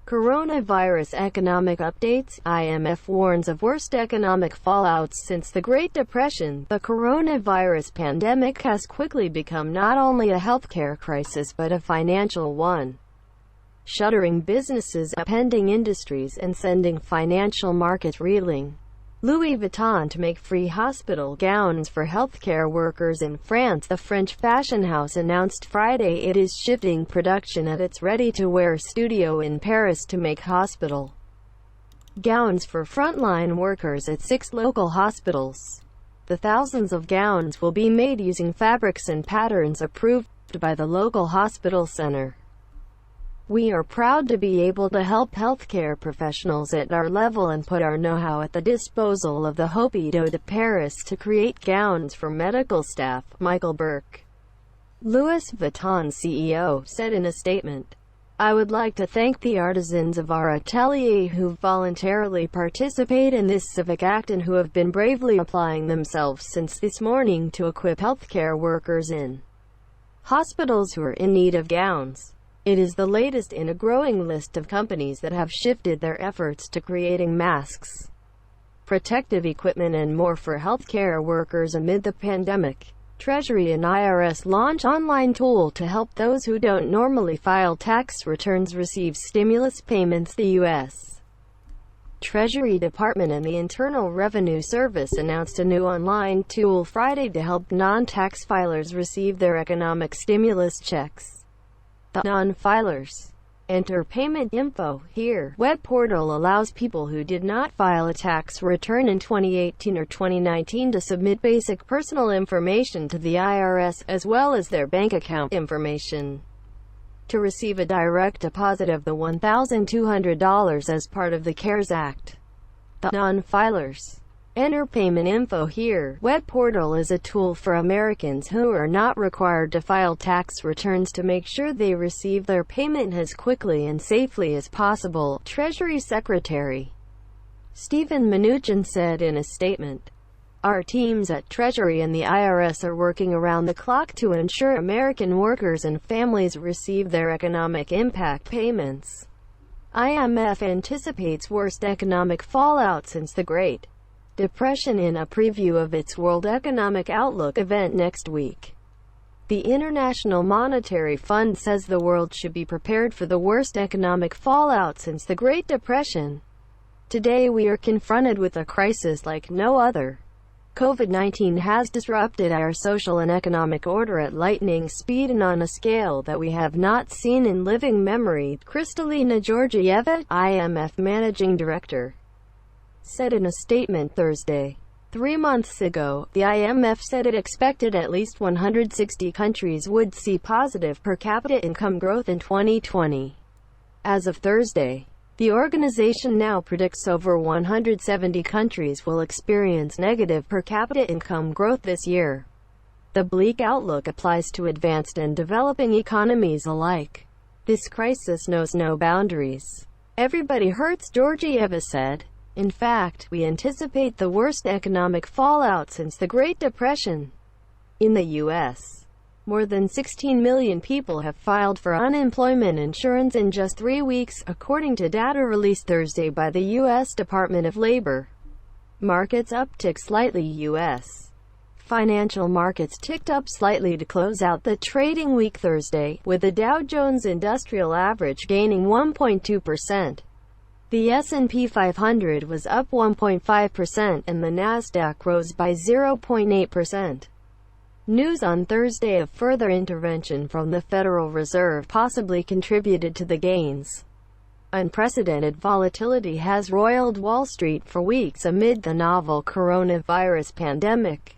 Coronavirus economic updates. IMF warns of worst economic fallouts since the Great Depression. The coronavirus pandemic has quickly become not only a healthcare crisis but a financial one, shuttering businesses, upending industries, and sending financial markets reeling. Louis Vuitton to make free hospital gowns for healthcare workers in France. The French fashion house announced Friday it is shifting production at its ready-to-wear studio in Paris to make hospital gowns for frontline workers at 6 local hospitals. The thousands of gowns will be made using fabrics and patterns approved by the local hospital center. We are proud to be able to help healthcare professionals at our level and put our know-how at the disposal of the Hôpitaux de Paris to create gowns for medical staff, Michael Burke, Louis Vuitton CEO, said in a statement. I would like to thank the artisans of our atelier who voluntarily participate in this civic act and who have been bravely applying themselves since this morning to equip healthcare workers in hospitals who are in need of gowns. It is the latest in a growing list of companies that have shifted their efforts to creating masks, protective equipment and more for healthcare workers amid the pandemic. Treasury and IRS launch online tool to help those who don't normally file tax returns receive stimulus payments. The U.S. Treasury Department and the Internal Revenue Service announced a new online tool Friday to help non-tax filers receive their economic stimulus checks. The non-filers enter payment info here web portal allows people who did not file a tax return in 2018 or 2019 to submit basic personal information to the IRS, as well as their bank account information, to receive a direct deposit of the $1,200 as part of the CARES Act. The non-filers enter payment info here web portal is a tool for Americans who are not required to file tax returns to make sure they receive their payment as quickly and safely as possible, Treasury Secretary Steven Mnuchin said in a statement. Our teams at Treasury and the IRS are working around the clock to ensure American workers and families receive their economic impact payments. IMF anticipates worst economic fallout since the Great Depression in a preview of its World Economic Outlook event next week. The International Monetary Fund says the world should be prepared for the worst economic fallout since the Great Depression. Today we are confronted with a crisis like no other. COVID-19 has disrupted our social and economic order at lightning speed and on a scale that we have not seen in living memory, Kristalina Georgieva, IMF Managing Director, said in a statement Thursday. 3 months ago, the IMF said it expected at least 160 countries would see positive per capita income growth in 2020. As of Thursday, the organization now predicts over 170 countries will experience negative per capita income growth this year. The bleak outlook applies to advanced and developing economies alike. This crisis knows no boundaries. Everybody hurts, Georgieva said. In fact, we anticipate the worst economic fallout since the Great Depression. In the U.S., more than 16 million people have filed for unemployment insurance in just 3 weeks, according to data released Thursday by the U.S. Department of Labor. Markets uptick slightly. U.S. financial markets ticked up slightly to close out the trading week Thursday, with the Dow Jones Industrial Average gaining 1.2%. The S&P 500 was up 1.5% and the Nasdaq rose by 0.8%. News on Thursday of further intervention from the Federal Reserve possibly contributed to the gains. Unprecedented volatility has roiled Wall Street for weeks amid the novel coronavirus pandemic.